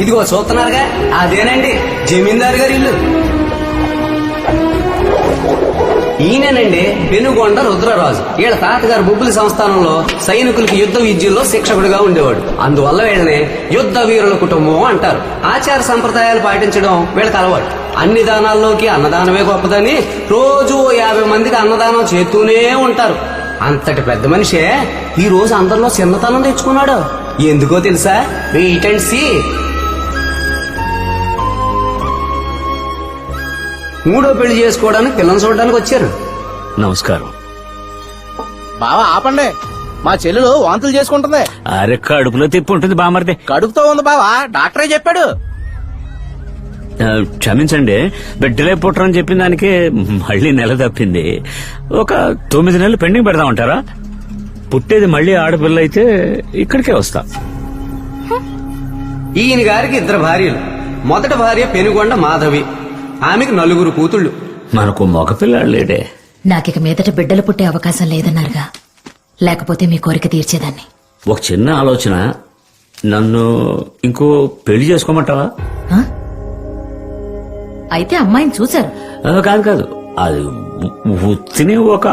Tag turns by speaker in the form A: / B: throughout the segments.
A: ఇదిగో చూస్తున్నారుగా, అదేనండి జమీందారు గారి ఇల్లు. ఈయనేనండి పెనుగొండ రుద్రరాజు. వీళ్ళ తాతగారు బొబ్బులి సంస్థానంలో సైనికులకి యుద్ధ విద్యల్లో శిక్షకుడిగా ఉండేవాడు. అందువల్ల వీళ్ళని యుద్ధ వీరుల కుటుంబం అంటారు. ఆచార సంప్రదాయాలు పాటించడం వీళ్ళకి అలవాటు. అన్ని దానాల్లోకి అన్నదానమే గొప్పదని రోజు 50 మందికి అన్నదానం చేస్తూనే ఉంటారు. అంతటి పెద్ద మనిషే ఈ రోజు అందరిలో చిన్నతనం తెచ్చుకున్నాడు. ఎందుకో తెలుసా? Wait and see. మూడో పెళ్లి చేసుకోవడానికి పిల్లలు చూడడానికి వచ్చారు.
B: నమస్కారం.
C: బావా ఆపండి, మా చెల్లెలు వాంతులు చేసుకుంటుంది.
B: అరే కడుపులో తిప్పి ఉంటుంది బామర్దే.
C: కడుపుతో ఉంది బావా, డాక్టరే చెప్పాడు.
B: క్షమించండి, బిడ్డలే పుట్టరని చెప్పిన దానికి మళ్ళీ నెల తప్పింది. ఒక 9 నెలలు పెండింగ్ పెడదామంటారా? పుట్టేది మళ్ళీ ఆడపిల్ల అయితే ఇక్కడికే వస్తా.
A: ఈయన గారికి 2 భార్యలు. మొదటి భార్య పెనుగొండ మాధవి. ఆమెకు 4 కూతుళ్లు.
B: మనకు మగపిల్లాడు లేడే.
D: నాకిక మీదట బిడ్డలు పుట్టే అవకాశం లేదన్నారుగా, లేకపోతే మీ కోరిక తీర్చేదాన్ని.
B: ఒక చిన్న ఆలోచన, నన్ను ఇంకో పెళ్లి చేసుకోమంటావా?
D: ఆ? అయితే అమ్మాయిని చూశారు?
B: కాదు కాదు, అది ఉత్తిని ఒక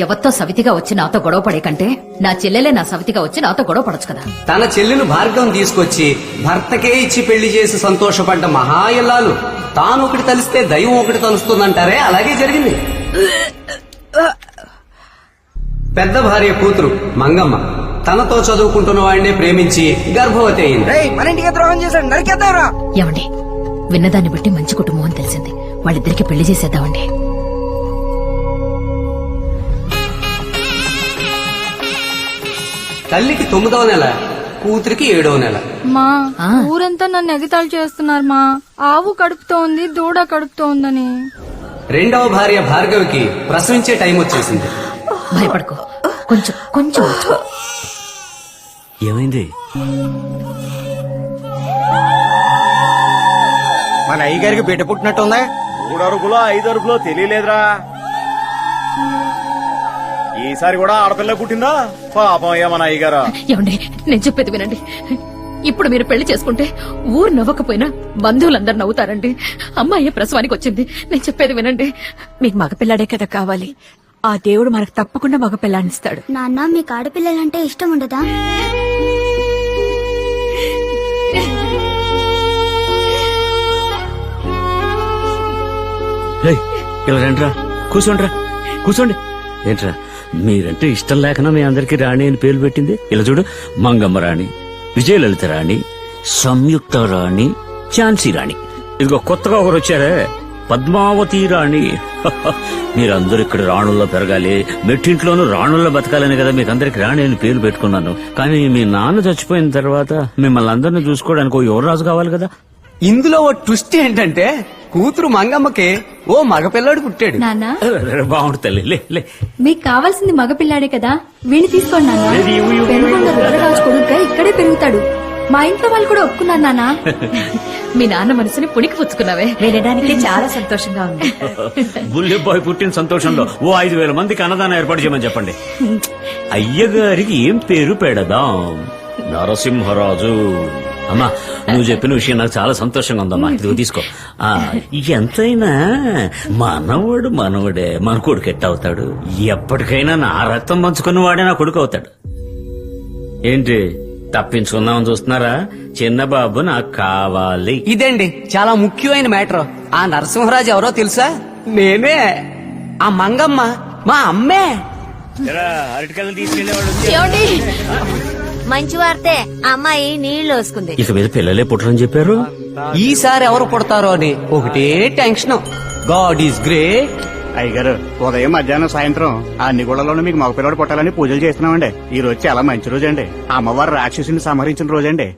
D: ఎవరితో సవితిగా వచ్చి నాతో గొడవ పడే కంటే నా చెల్లెలే నా సవితిగా వచ్చి నాతో గొడవ పడొచ్చు కదా.
A: తన చెల్లెలు భార్గవం తీసుకొచ్చి భర్తకే ఇచ్చి పెళ్లి చేసి సంతోషపడ్డ మహా ఇల్లాలు తాను ఒకటి తలిస్తే దైవం ఒకటి తలుస్తుందంటారే, అలాగే జరిగింది. పెద్ద భార్య కూతురు మంగమ్మ తనతో చదువుకుంటున్న వాడినే ప్రేమించి గర్భవతి అయింది.
C: మన ఇంటికి ద్రోహం చేశాడు, నరికేద్దాంరా.
D: ఏమండి, విన్నదాన్ని బట్టి మంచి కుటుంబం అని తెలిసింది. వాళ్ళిద్దరికి పెళ్లి చేసేద్దామండి.
A: తల్లికి 9వ నెల, కూతురికి 7వ నెల.
E: మా ఊరంతా నన్ను ఎగతాళి చేస్తున్నారు మా. ఆవు కడుపుతోంది, దూడ కడుపుతోందని.
A: 2వ భార్య భార్గవికి ప్రసవించే టైం వచ్చేసింది.
D: భయపడుకో, కొంచెం కొంచెం ఊచుకో.
B: ఏమైంది?
C: మన అయ్యగారికి బిడ్డ పుట్టినట్టుందా?
F: 3 అరుగులో 5 అరుగులో తెలియలేదురా. ఈసారి కూడా ఆడపిల్ల పుట్టిందా? పాపం మన అయ్యగారా.
D: ఏమండి, నేను చెప్పేది వినండి. ఇప్పుడు మీరు పెళ్లి చేసుకుంటే ఊరు నవ్వకపోయినా బంధువులందరూ నవ్వుతారండి. అమ్మాయి ప్రసవానికి వచ్చింది. నేను చెప్పేది వినండి.
G: మీకు మగపిల్లాడే కదా కావాలి. ఆ దేవుడు మనకు తప్పకుండా మగపిల్లాడిస్తాడు.
H: నాన్న, మీకు ఆడపిల్లలంటే ఇష్టం ఉండదా?
B: ఇలా రండిరా, కూర్చోండిరా, కూర్చోండి. ఏంట్రా, మీరంటే ఇష్టం లేకనా మీ అందరికి రాణి అని పేరు పెట్టింది? ఇలా చూడు, మంగమ్మ రాణి, విజయలలిత రాణి, సంయుక్త రాణి, ఝాన్సీ రాణి. ఇదిగో కొత్తగా ఒకరు వచ్చారే, పద్మావతి రాణి. మీరందరూ ఇక్కడ రాణుల్లో పెరగాలి, మెట్టింట్లోనూ రాణుల్లో బతకాలని కదా మీకందరికి రాణి అని పేరు పెట్టుకున్నాను. కానీ మీ నాన్న చచ్చిపోయిన తర్వాత మిమ్మల్ని అందరినీ చూసుకోవడానికి ఓ యువరాజు కావాలి కదా.
A: ఇందులో ఓ ట్విస్ట్ ఏంటంటే కూతురు మంగమ్మకి ఓ మగపిల్లాడు పుట్టాడు.
E: నాన్న,
B: బాగుండు తల్లి, లే లే.
E: మీకు కావాల్సింది మగపిల్లాడే కదా, వీణి తీసుకోండి నాన్న. పెనుగొండ రుద్రరాజు కొడుకుగా ఇక్కడే పెరుగుతాడు. మా ఇంట్లో వాళ్ళు కూడా ఒప్పుకున్నారు నాన్న.
D: మీ నాన్న మనసుని పుణికి పుచ్చుకున్నావే.
G: వినడానికి చాలా సంతోషంగా ఉంది.
B: బుల్లిబాయ్ పుట్టిన సంతోషంలో ఓ 5,000 మందికి అన్నదానం ఏర్పాటు చేయమని చెప్పండి. అయ్యగారికి ఏం పేరు పెడదాం? నరసింహరాజు. అమ్మా, నువ్వు చెప్పిన విషయం నాకు చాలా సంతోషంగా ఉందమ్మా. ఇదిగో తీసుకో. ఎంతైనా మనవడు మనవడే, మన కొడుకు ఎట్టవుతాడు? ఎప్పటికైనా నా రక్తం పంచుకున్నవాడే నా కొడుకు అవుతాడు. ఏంటి తప్పించుకుందామని చూస్తున్నారా? చిన్న బాబు నాకు కావాలి.
A: ఇదండి చాలా ముఖ్యమైన మ్యాటర్. ఆ నరసింహరాజు ఎవరో తెలుసా? నేనే. ఆ మంగమ్మ మా అమ్మే.
B: అరటికల్ని తీసుకెళ్లేవాడు.
I: మంచి వార్తే, అమ్మాయి నీళ్లు వేసుకుంది.
B: ఇక మీద పిల్లలే పుట్టరని చెప్పారు.
A: ఈసారి ఎవరు పుడతారో అని ఒకటే టెన్షన్. God is great.
F: అయ్యగారు, ఉదయం మధ్యాహ్నం సాయంత్రం ఆ నిగూడలోనే మీకు మగపిల్లడు పుట్టాలని పూజలు చేస్తున్నామండి. ఈ రోజు చాలా మంచి రోజు అండి. అమ్మవారు రాక్షసుని సంహరించిన రోజండి.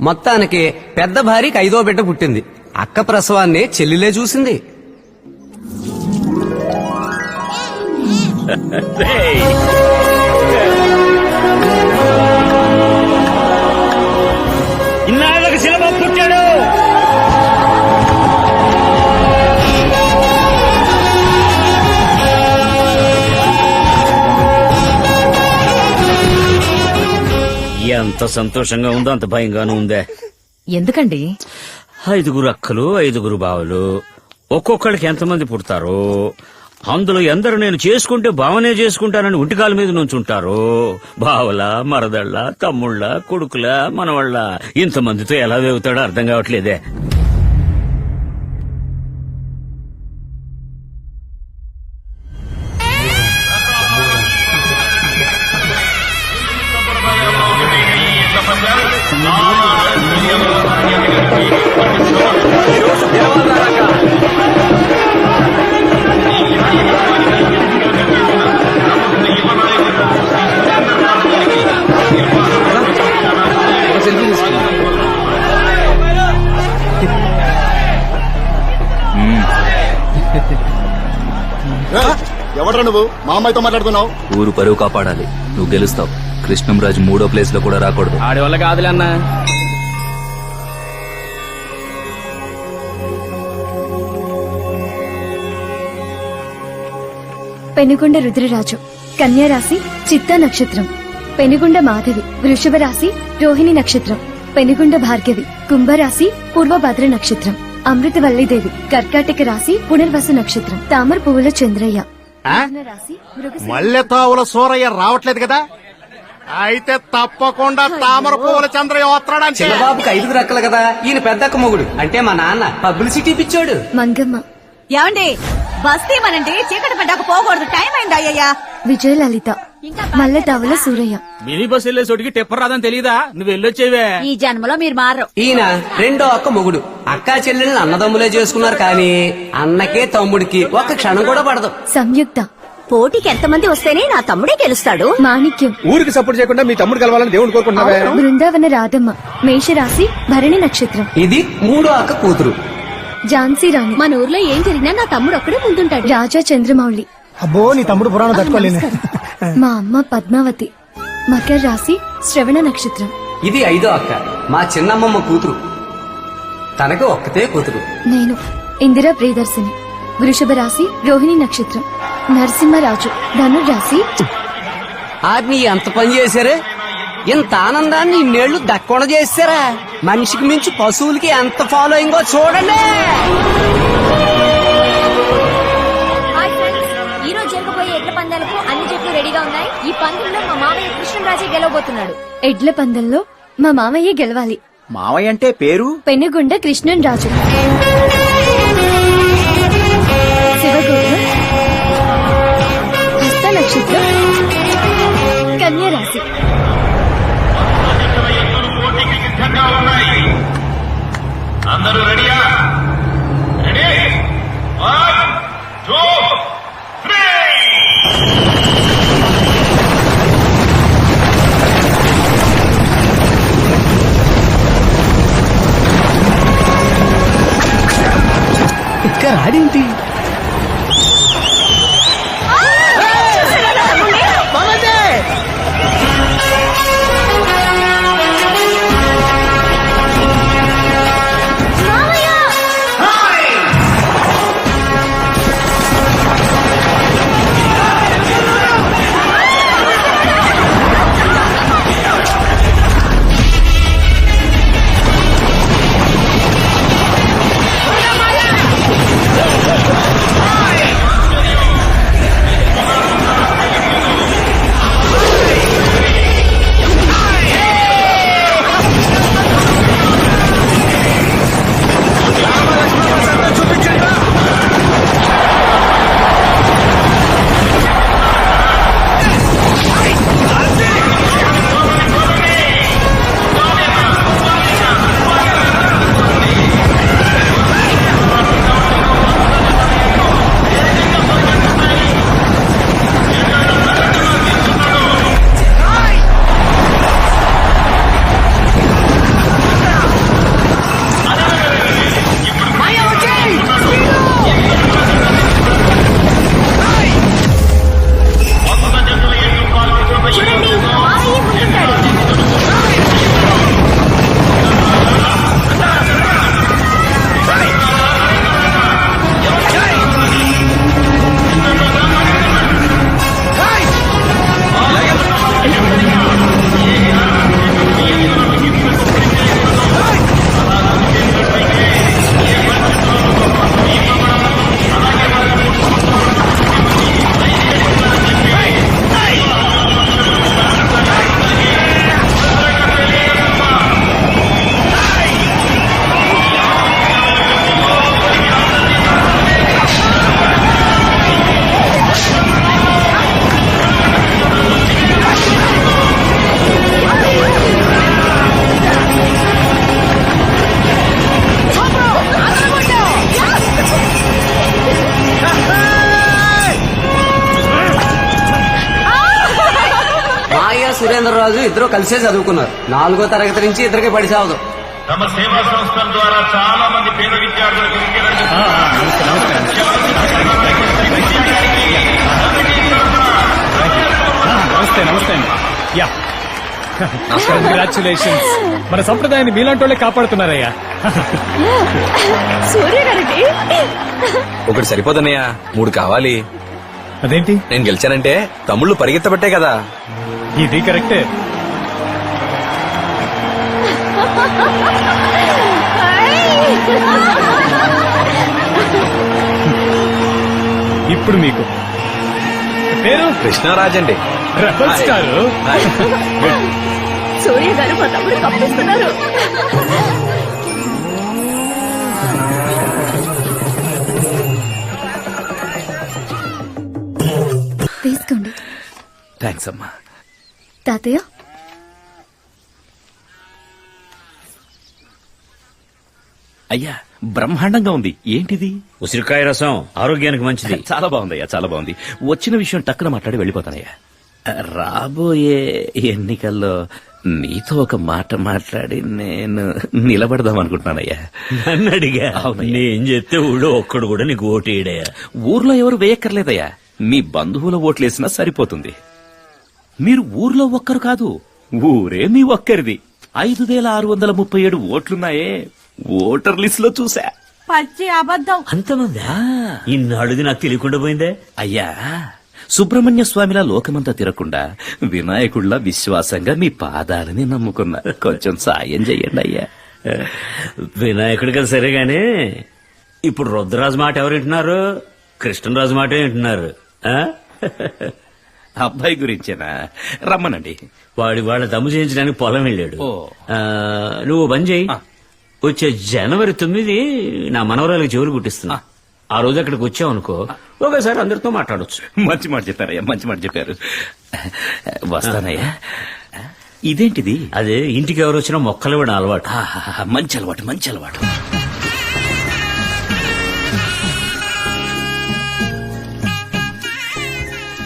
A: మొత్తానికి పెద్ద భార్యకి 5వ బిడ్డ పుట్టింది. అక్క ప్రసవాన్ని చెల్లిలే చూసింది.
B: ఇన్నాళ్ళకి శిలబాబు పుట్టాడు. ఎంత సంతోషంగా ఉందో అంత భయంగానూ ఉందే.
D: ఎందుకండి?
B: 5 అక్కలు 5 బావలు, ఒక్కొక్కళ్ళకి ఎంతమంది పుడతారో అందులో ఎందరు నేను చేసుకుంటే బావనే చేసుకుంటానని ఒంటికాల మీద నుంచుంటారు. బావల, మరదళ్ళ, తమ్ముళ్ళ, కొడుకుల, మనవాళ్ళ, ఇంతమందితో ఎలా వేగుతాడో అర్థం కావట్లేదే.
F: ఎవడ్రా నువ్వు మా అమ్మాయితో మాట్లాడుతున్నావు?
J: ఊరు పరువు కాపాడాలి. నువ్వు గెలుస్తావు. కృష్ణంరాజు 3వ ప్లేస్ లో కూడా రాకూడదు.
C: ఆడి వల్ల కాదులే అన్న.
E: పెనుగొండ రుద్రరాజు కన్యా రాశి చిత్తా నక్షత్రం. పెనుగొండ మాధవి వృషభ రాశి రోహిణి నక్షత్రం. పెనుగొండ భార్గవి కుంభరాశి పూర్వభద్ర నక్షత్రం. అమృతవల్లిదేవి కర్కాటక రాశి పునర్వసు నక్షత్రం. తామర పువ్వుల చంద్రయ్య మిథున రాశి మృగశిర.
F: మల్లెతావుల సూరయ్య రావట్లేదు కదా? అయితే తప్పకుండా తామర పువ్వుల చంద్రయ్య వస్తాడంటే.
A: చిన్నబాబుకి 5 అక్కలు కదా, ఈయన పెద్దక్క మొగుడు. అంటే మా నాన్న పబ్లిసిటీ పిచ్చోడు.
E: మంగమ్మ
I: ఏమండి బస్తీ మనండి చీకటి పడ్డాక పోకూడదు, టైం అయింది అయ్యయ్యా.
E: విజయలలిత మల్లెతావుల సూరయ్య.
C: మినీ బస్ వెళ్లే చోటికి టిప్పర్ రాదని తెలీదా? నువ్వు వెళ్ళొచ్చేవే.
I: ఈ జన్మలో మీరు మారరు.
A: ఈయన 2వ అక్క మొగుడు. అక్కా చెల్లెళ్ళని అన్నదమ్ములే చేసుకున్నారు కానీ అన్నకే తమ్ముడికి ఒక్క క్షణం కూడా పడదు.
E: సంయుక్త
I: పోటీకి ఎంతమంది వస్తేనే నా తమ్ముడే గెలుస్తాడు.
E: మాణిక్యం
C: ఊరికి సపోర్ట్ చేయకుండా మీ తమ్ముడు కలవాలని దేవుడు కోరుకుంటున్నావే.
E: బృందావన రాధమ్మ మేషరాశి భరణి నక్షత్రం.
A: ఇది 3వ అక్క కూతురు.
E: ఝాన్సీ రాణి
I: మన ఊర్లో ఏం జరిగినా నా తమ్ముడు ఒక్కడే ముందుంటాడు.
E: రాజా చంద్రమౌళి.
C: అబ్బో నీ తమ్ముడు పురాణం తట్టుకోలేను.
E: మా అమ్మ పద్మావతి మకర రాశి శ్రవణ నక్షత్రం.
A: ఇది 5వ అక్క, మా చిన్నమ్మమ్మ కూతురు. తనకు ఒక్కతే కూతురు.
E: నేను ఇందిరా ప్రియదర్శిని వృషభ రాశి రోహిణి నక్షత్రం. నరసింహరాజు ధనుర్రాశి.
A: ఆజ్ని ఎంత పని చేశారు? ఇంత ఆనందాన్ని ఇన్నేళ్లు దక్కొండ చేశారా? మనిషికి మించి పశువులకి ఎంత ఫాలోయింగో చూడండి.
I: ఈ రోజు జరగబోయే ఎడ్ల పందాలకు అన్ని జట్లు రెడీగా ఉన్నాయి. ఈ పందెంలో మా మామయ్య కృష్ణరాజే గెలవబోతున్నాడు.
E: ఎడ్ల పందెంలో మా మామయ్య గెలవాలి.
C: మావయ్య అంటే పేరు?
E: పెనుగొండ కృష్ణన్ రాజు. శివగోత్రం హస్త నక్షత్రం కన్యా రాశి.
K: అందరూ రెడీయా? రెడీ? 1, 2, 3.
C: ఇక్కడ రాడేంటి?
A: సురేంద్రరాజు ఇద్దరు కలిసే చదువుకున్నారు. 4వ తరగతి నుంచి ఇద్దరికి పడి సావదు.
K: తమ సేవా సంస్థల ద్వారా చాలా మంది పేద విద్యార్థులకు
C: నమస్తే నమస్తే అండి. Yeah congratulations. మన సంప్రదాయాన్ని మీలాంటి వాళ్ళే కాపాడుతున్నారయ్యా.
D: సూర్య గారండి.
J: ఒకటి సరిపోదన్నయ్యా, 3 కావాలి.
C: అదేంటి
J: నేను గెలిచానంటే తమ్ముళ్ళు పరిగెత్తబట్టే కదా.
C: ఇది కరెక్టే. ఇప్పుడు మీకు పేరు
J: కృష్ణరాజ్ అండి.
C: Rebel star.
D: సూర్య గారు మా తమ్ముడు కప్పిస్తున్నారు.
E: తీసుకోండి
J: థ్యాంక్స్ అమ్మా.
E: తాతయ్య.
L: అయ్యా బ్రహ్మాండంగా ఉంది. ఏంటిది?
B: ఉసిరికాయ రసం ఆరోగ్యానికి మంచిది.
L: చాలా బాగుందయ్యా, చాలా బాగుంది. వచ్చిన విషయం టక్కున మాట్లాడి వెళ్ళిపోతానయ్యా. రాబోయే ఎన్నికల్లో నీతో ఒక మాట మాట్లాడి నేను నిలబడదాం అనుకుంటున్నానయ్యా.
B: నన్ను అడిగా.
L: అవునయ్యా.
B: నేను చెప్తే ఊళ్ళో ఒక్కడు కూడా నీకు ఓటేయడయా.
L: ఊర్లో ఎవరు వేయక్కర్లేదయ్యా, మీ బంధువుల ఓట్లేసినా సరిపోతుంది. మీరు ఊర్లో ఒక్కరు కాదు, ఊరే మీ ఒక్కరిది. 5637 ఓట్లున్నాయే ఓటర్ లిస్ట్ లో చూసా.
G: పచ్చి అబద్ధం.
B: అంతమందా? ఇన్నాళ్ళుది నాకు తెలియకుండా పోయిందే.
L: అయ్యా సుబ్రహ్మణ్య స్వామిలా లోకమంతా తిరగకుండా వినాయకుడిలా విశ్వాసంగా మీ పాదాలని నమ్ముకున్నా. కొంచెం సాయం చెయ్యండి అయ్యా.
B: వినాయకుడి కదా సరే గాని ఇప్పుడు రుద్రరాజు మాట ఎవరు వింటున్నారు? కృష్ణరాజు మాట వింటున్నారు. ఆ?
L: అబ్బాయి గురించేనా? రమ్మనండి.
B: వాళ్ళ దమ్ము చేయించడానికి పొలం వెళ్ళాడు.
L: ఓ.
B: నువ్వు బంద్ చేయి.
L: ఆ.
B: వచ్చే జనవరి 9 నా మనవరాలకు చెవులు కుట్టిస్తున్నా. ఆ రోజు అక్కడికి వచ్చావనుకో ఒకసారి అందరితో మాట్లాడొచ్చు.
L: మంచి మాట చెప్పారయ్యా, మంచి మాట చెప్పారు. వస్తానయ్యా. ఇదేంటిది?
B: అదే ఇంటికి ఎవరు వచ్చినా మొక్కలు ఇవ్వడం అలవాటు.
L: ఆహా, మంచి అలవాటు, మంచి అలవాటు.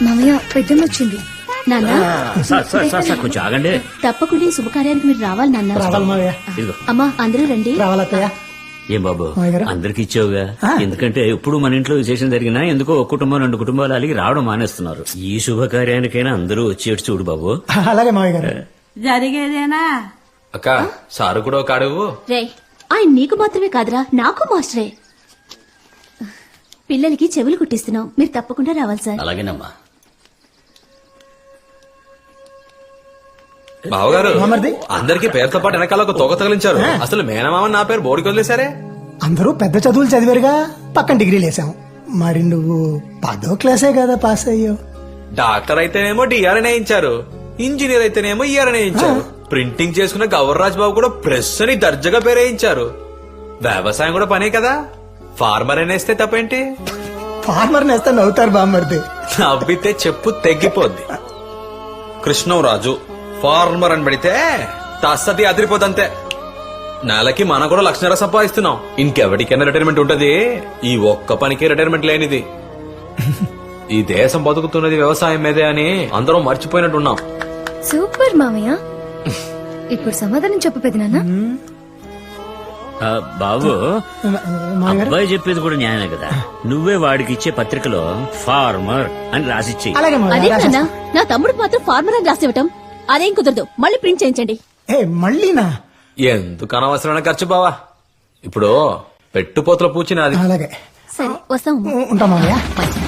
E: మామయ్య పెద్దమ్మ వచ్చింది. నాన్న
B: సార్ కొంచెం ఆగండి.
E: తప్పకుండా శుభకార్యానికి మీరు రావాలి నాన్న.
B: ఇదిగో
E: అమ్మా అందరూ రండి.
B: ఏం బాబు అందరికి ఇచ్చావుగా. ఎందుకంటే ఎప్పుడు మన ఇంట్లో విశేషం జరిగినా ఎందుకో ఒక కుటుంబం 2 కుటుంబాలు అలిగి రావడం మానేస్తున్నారు. ఈ శుభకార్యానికైనా అందరూ వచ్చేట్టు చూడు బాబు.
C: అలాగే మావయ్య గారు.
G: జరిగేదేనా?
J: అక్క సారు కూడా ఒక అడుగు.
E: రే ఆయన నీకు మాత్రమే కాదురా, నాకు మాస్టరే. పిల్లలకి చెవులు కుట్టిస్తున్నాం, మీరు తప్పకుండా రావాలి సార్.
B: అలాగేనమ్మా.
J: బావగారు
C: మామర్ది?
J: అందరికి పేరుతో పాటు వెనకాల ఒక తొగ తగిలించారు. అసలు మేనమామ నా పేరు బోర్డుకి వదిలేశారే.
C: అందరూ పెద్ద చదువులు చదివారుగా, పక్కన డిగ్రీలు వేసాం. మరి నువ్వు 10వ క్లాసే కదా పాస్ అయ్యావు.
J: డాక్టర్ అయితేనేమో డిఆర్ఎన్ వేయించారు, ఇంజనీర్ అయితేనేమో ఈఆర్ఎన్ వేయించారు. ప్రింటింగ్ చేసుకున్న గవర్రాజ్ బాబు కూడా ప్రెస్ అని దర్జాగా పేరేయించారు. వ్యవసాయం కూడా పనే కదా, ఫార్మర్ అనేస్తే తప్పేంటి?
C: ఫార్మర్ నేస్తే నవ్వుతారు బామ్మర్ది.
J: నవ్వితే చెప్పు తెగ్గిపోద్ది. కృష్ణరాజు ఫార్మర్ అని పెడితే తస్తది అదిరిపోతంతే. నెలకి మనం కూడా 1,00,000 సంపాదిస్తున్నాం. ఇంకెవరికైనా రిటైర్మెంట్ ఉంటది, ఈ ఒక్క పనికి రిటైర్మెంట్ లేనిది. ఈ దేశం బతుకుతున్నది వ్యవసాయం మీదే అని అందరం మర్చిపోయినట్టున్నాం.
E: సూపర్ మామయ్య. ఇప్పుడు సమాధానం చెప్పు పెదనాన్న.
B: బాబు అబ్బాయి చెప్పేది కూడా న్యాయమే కదా. నువ్వే వాడికి ఇచ్చే పత్రికలో ఫార్మర్ అని రాసిచ్చి.
C: అలాగే
E: అదే నాన్న, నా తమ్ముడికి మాత్రం ఫార్మర్ అని రాసివ్వటం అదేం కుదరదు. మళ్ళీ ప్రింట్ చేయించండి.
C: మళ్ళీనా?
J: ఎందుకు అనవసరమైన ఖర్చు బావా. ఇప్పుడు పెట్టుపోతల పూచినది.
C: అలాగే
E: సరే వస్తాం.
C: ఉంటాం మామయ్య.